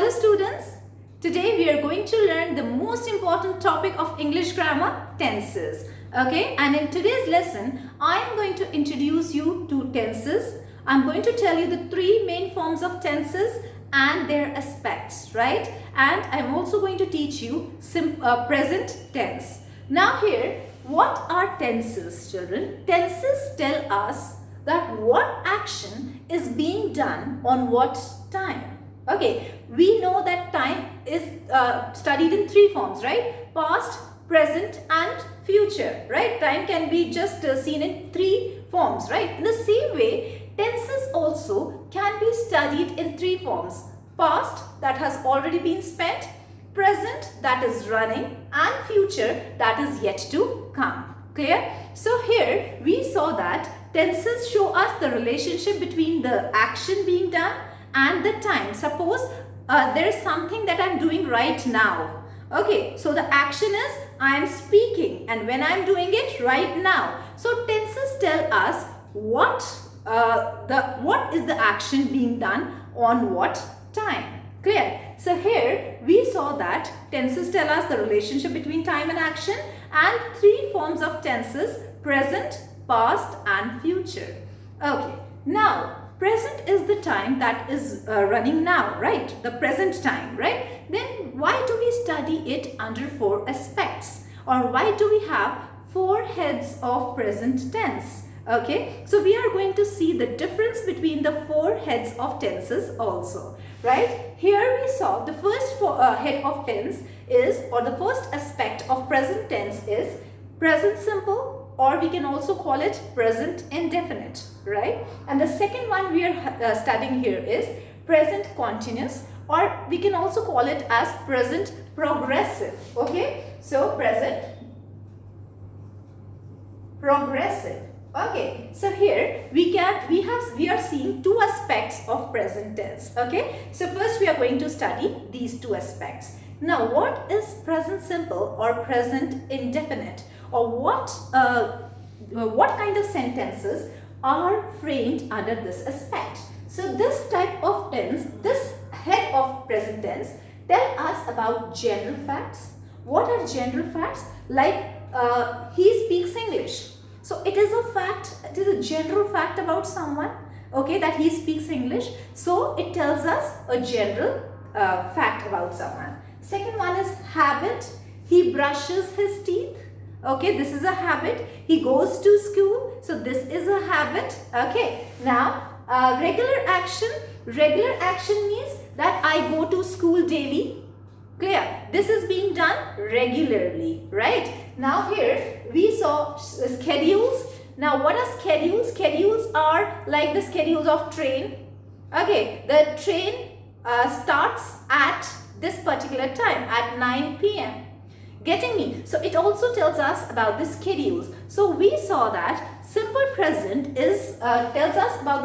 Hello students, today we are going to learn the most important topic of English grammar, tenses. Okay, and in today's lesson, I am going to introduce you to tenses. I'm going to tell you the three main forms of tenses and their aspects, right? And I'm also going to teach you present tense. Now here, what are tenses, children? Tenses tell us that what action is being done on what time. Okay, we know that time is studied in three forms, right? Past, present and future, right? Time can be just seen in three forms, right? In the same way, tenses also can be studied in three forms. Past, that has already been spent, present, that is running, and future, that is yet to come. Clear? So here we saw that tenses show us the relationship between the action being done and the time. Suppose there is something that I'm doing right now. Okay, so the action is I am speaking, and when I'm doing it right now. So tenses tell us what is the action being done on what time. Clear? So here we saw that tenses tell us the relationship between time and action and three forms of tenses: present, past and future. Okay, now present is the time that is running now, right? The present time, right? Then why do we study it under four aspects? Or why do we have four heads of present tense? Okay, so we are going to see the difference between the four heads of tenses also, right? Here we saw the first head of tense is, or the first aspect of present tense is present simple, or we can also call it present indefinite, right? And the second one we are studying here is present continuous, or we can also call it as present progressive. Okay, so present progressive. Okay, so here we are seeing two aspects of present tense. Okay, so first we are going to study these two aspects. Now, what is present simple or present indefinite, or what kind of sentences are framed under this aspect? So this type of tense, this head of present tense, tell us about general facts. What are general facts? Like he speaks English. So it is a fact, it is a general fact about someone, okay, that he speaks English. So it tells us a general fact about someone. Second one is habit. He brushes his teeth. Okay, this is a habit. He goes to school. So this is a habit. Okay, now regular action. Regular action means that I go to school daily. Clear? This is being done regularly, right? Now here we saw schedules. Now what are schedules? Schedules are like the schedules of train. Okay, the train starts at this particular time at 9 p.m. Getting me? So it also tells us about the schedules. So we saw that simple present is tells us about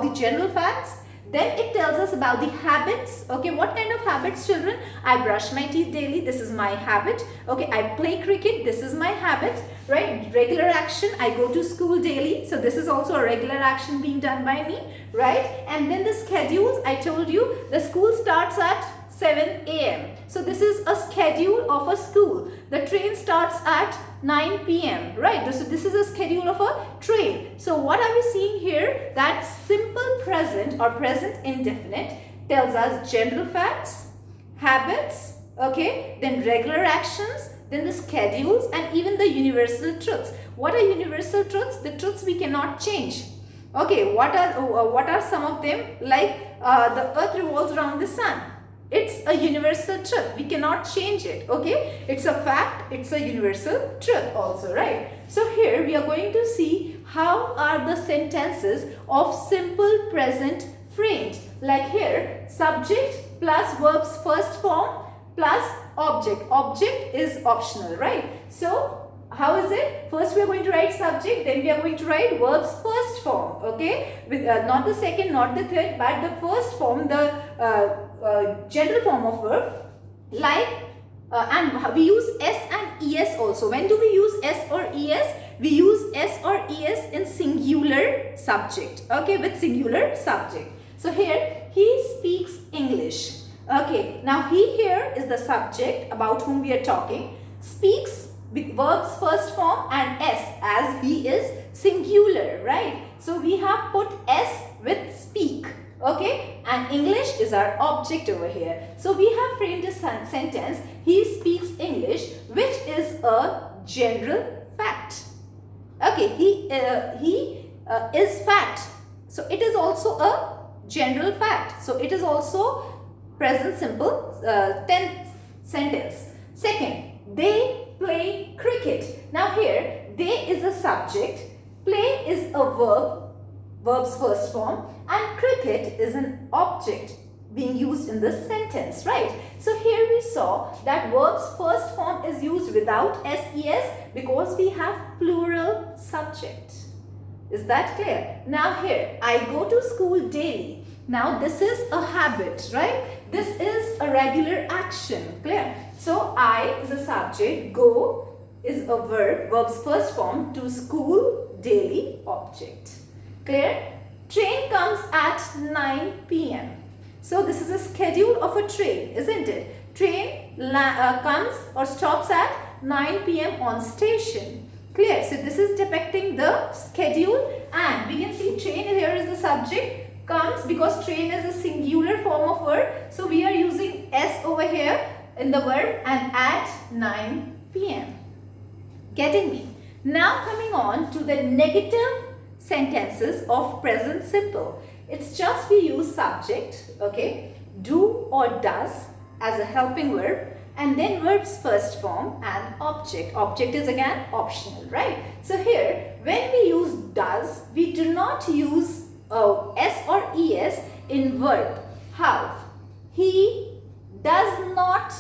the general facts. Then it tells us about the habits. Okay, what kind of habits, children? I brush my teeth daily. This is my habit. Okay, I play cricket. This is my habit. Right? Regular action. I go to school daily. So this is also a regular action being done by me. Right? And then the schedules. I told you the school starts at 7 a.m. So this is a schedule of a school. The train starts at 9 p.m. right? So this is a schedule of a train. So what are we seeing here? That simple present or present indefinite tells us general facts, habits, okay, then regular actions, then the schedules, and even the universal truths. What are universal truths? The truths we cannot change. Okay, what are some of them? Like the earth revolves around the sun. It's a universal truth. We cannot change it. Okay, it's a fact. It's a universal truth also, right? So here we are going to see how are the sentences of simple present framed. Like here, subject plus verb's first form plus object. Object is optional, right? So how is it? First we are going to write subject, then we are going to write verb's first form, okay? With not the second, not the third, but the first form, the general form of verb. Like and we use S and ES also. When do we use S or ES? We use S or ES in singular subject, okay, with singular subject. So here, he speaks English. Okay, now he here is the subject about whom we are talking. Speaks with verbs first form and s as he is singular, right? So we have put s with speak. Okay, and English is our object over here. So we have framed a sentence, he speaks English, which is a general fact. Okay, he is fact. So it is also a general fact. So it is also present simple tense sentence. Second, they play cricket. Now here, they is a subject, play is a verb, verb's first form, and cricket is an object being used in this sentence, right? So here we saw that verb's first form is used without ses because we have plural subject. Is that clear? Now here, I go to school daily. Now this is a habit, right? This is a regular action, clear? So I is a subject, go is a verb, verb's first form, to school daily object. Clear? Train comes at 9 p.m. So this is a schedule of a train, isn't it? Train comes or stops at 9 p.m. on station. Clear? So this is depicting the schedule, and we can see train here is the subject, comes because train is a singular form of verb. So we are using s over here in the verb, and at 9 p.m. Getting me? Now coming on to the negative sentences of present simple. It's just we use subject, okay, do or does as a helping verb, and then verb's first form and object. Object is again optional, right? So here, when we use does, we do not use s or es in verb. How? He does not.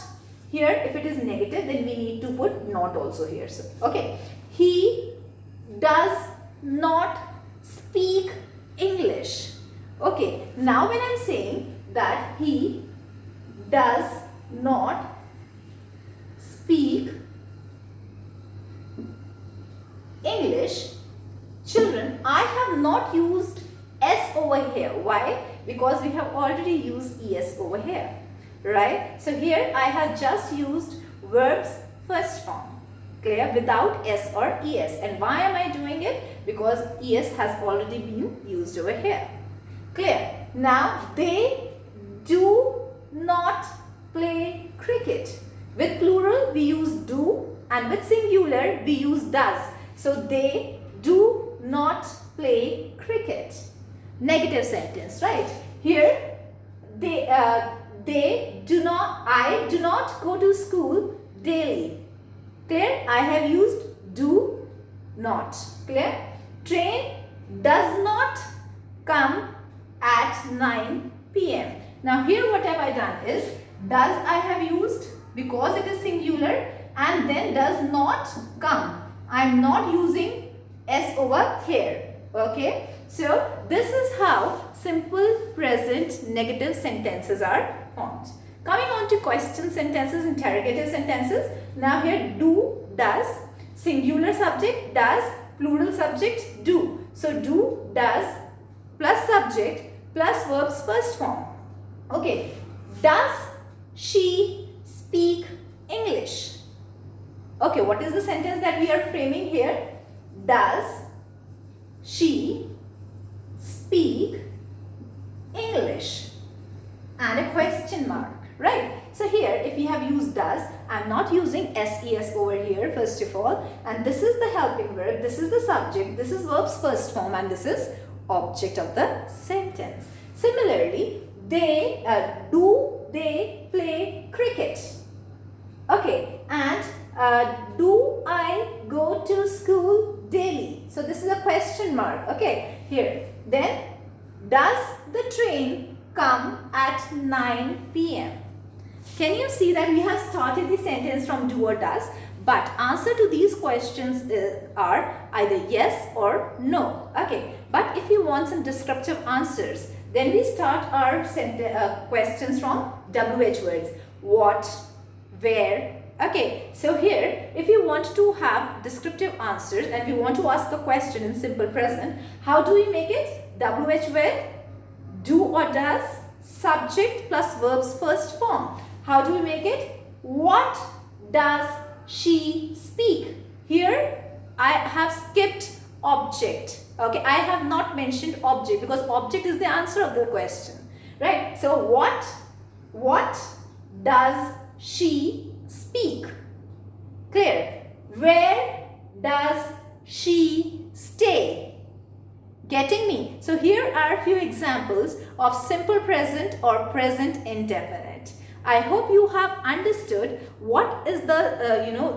Here, if it is negative, then we need to put not also here. So, okay, he does not speak English. Okay, now when I'm saying that he does not speak English, children, I have not used s over here. Why? Because we have already used es over here, right? So here I have just used verbs first form. Clear? Without s or es. And why am I doing it? Because es has already been used over here. Clear? Now they do not play cricket. With plural we use do, and with singular we use does. So they do not play cricket. Negative sentence, right? Here they do not, I do not go to school daily. Clear? I have used do not. Clear? Train does not come at 9 p.m. Now here what have I done is, does I have used because it is singular, and then does not come. I am not using s over here. Okay? So this is how simple present negative sentences are formed. Coming on to question sentences, interrogative sentences. Now here do, does, singular subject, does, plural subject, do. So do, does, plus subject, plus verb's first form. Okay. Does she speak English? Okay, what is the sentence that we are framing here? Does she speak English? And a question mark, right? So here, if we have used does, I'm not using ses over here first of all, and this is the helping verb, this is the subject, this is verb's first form, and this is object of the sentence. Similarly, do they play cricket? Okay, and do I go to school daily? So this is a question mark. Okay, here. Then, does the train come at 9 p.m.? Can you see that we have started the sentence from do or does, but answer to these questions are either yes or no. Okay, but if you want some descriptive answers, then we start our questions from WH words. What, where. Okay, so here, if you want to have descriptive answers and we want to ask a question in simple present, how do we make it? WH word, do or does, subject plus verb's first form. How do we make it? What does she speak? Here I have skipped object. Okay, I have not mentioned object because object is the answer of the question, right? So what does she speak? Clear? Where does she stay? Getting me? So here are a few examples of simple present or present indefinite. I hope you have understood what is the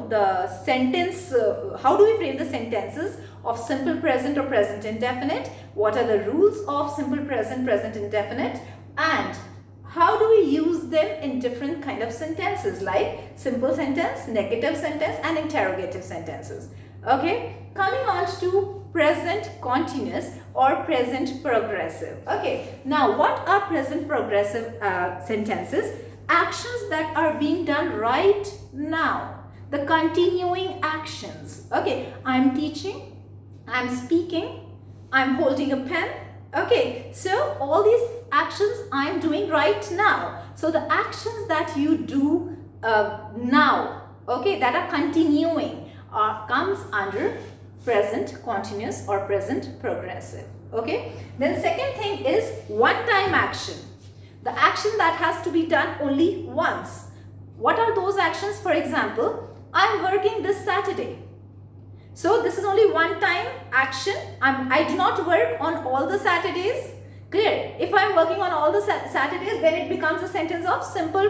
the sentence, how do we frame the sentences of simple present or present indefinite, what are the rules of simple present, present indefinite, and how do we use them in different kind of sentences like simple sentence, negative sentence and interrogative sentences. Okay, coming on to present continuous or present progressive. Okay, now what are present progressive sentences? Actions that are being done right now, the continuing actions. Okay, I'm teaching, I'm speaking, I'm holding a pen. Okay, so all these actions I'm doing right now. So the actions that you do now, okay, that are continuing comes under present continuous or present progressive. Okay, then second thing is one-time action. The action that has to be done only once. What are those actions? For example, I'm working this Saturday. So this is only one time action. I do not work on all the Saturdays. Clear? If I'm working on all the Saturdays, then it becomes a sentence of simple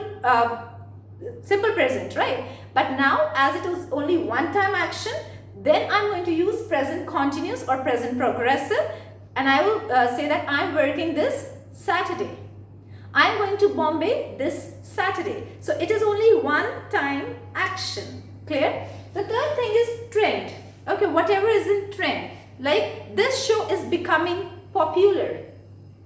present, right? But now as it is only one time action, then I'm going to use present continuous or present progressive, and I will say that I'm working this Saturday. I'm going to Bombay this Saturday. So it is only one time action. Clear? The third thing is trend. Okay, whatever is in trend. Like this show is becoming popular.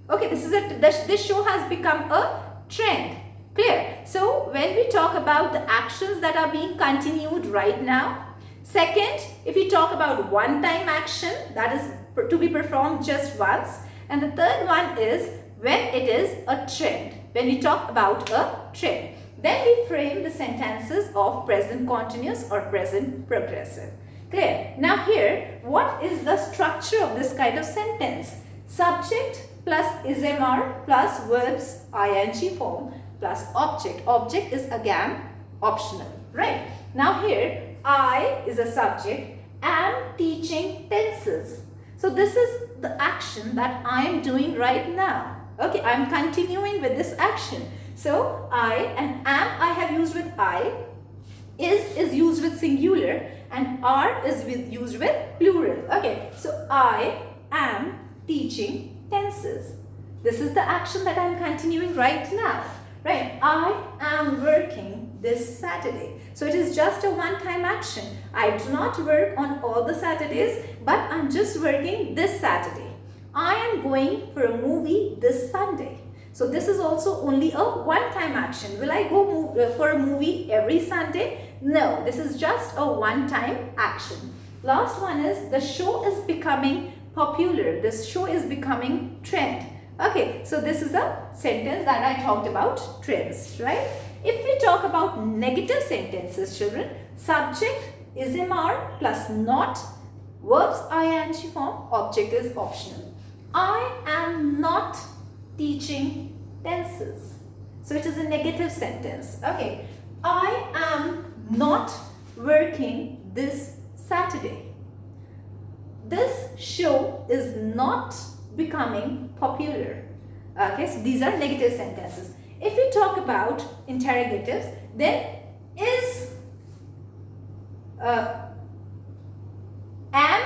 Okay, this show has become a trend. Clear? So when we talk about the actions that are being continued right now. Second, if we talk about one time action that is to be performed just once. And the third one is when it is a trend, when we talk about a trend. Then we frame the sentences of present continuous or present progressive. Clear? Now here, what is the structure of this kind of sentence? Subject plus is/am plus verbs ing form plus object. Object is again optional, right? Now here, I is a subject, am teaching tenses. So this is the action that I am doing right now. Okay, I am continuing with this action. So I and am I have used with I, is used with singular, and are is used with plural. Okay, so I am teaching tenses. This is the action that I am continuing right now. Right, I am working this Saturday. So it is just a one-time action. I do not work on all the Saturdays, but I'm just working this Saturday. I am going for a movie this Sunday. So this is also only a one-time action. Will I go for a movie every Sunday? No, this is just a one-time action. Last one is the show is becoming popular. This show is becoming trend. Okay, so this is a sentence that I talked about trends, right? If we talk about negative sentences, children, subject is/am plus not, verbs ing form, object is optional. I am not teaching tenses. So it is a negative sentence. Okay, I am not working this Saturday. This show is not becoming popular. Okay, so these are negative sentences. If we talk about interrogatives, then is am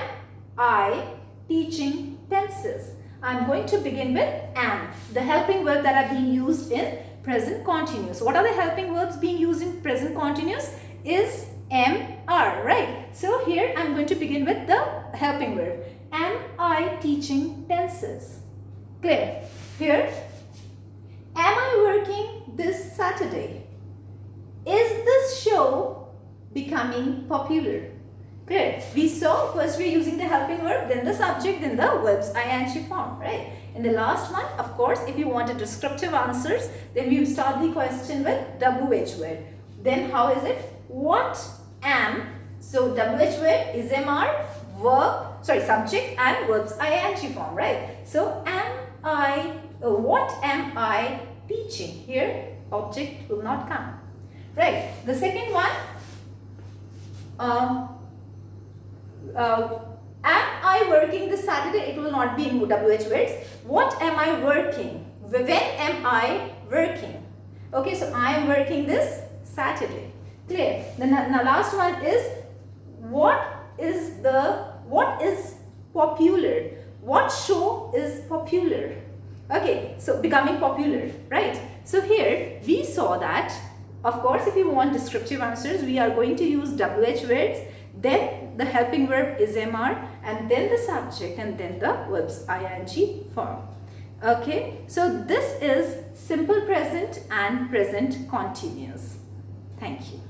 I teaching tenses? I'm going to begin with am, the helping verb that are being used in present continuous. What are the helping verbs being used in present continuous? Is, am, are, right? So here I'm going to begin with the helping verb. Am I teaching tenses? Clear? Here, am I working this Saturday? Is this show becoming popular? Clear? We saw first we are using the helping verb, then the subject, then the verb's ing form, right? In the last one, of course, if you want a descriptive answers, then we will start the question with WH word. Then how is it? What am? So WH word is MR, verb, sorry, subject and verb's ing form, right? So what am I teaching? Here, object will not come, right? The second one, am I working this Saturday? It will not be in WH words. What am I working? When am I working? Okay, so I am working this Saturday. Clear? The last one is what is popular? What show is popular? Okay, so becoming popular, right? So here we saw that, of course, if you want descriptive answers, we are going to use WH words, then the helping verb is MR, and then the subject, and then the verb's ing form. Okay, so this is simple present and present continuous. Thank you.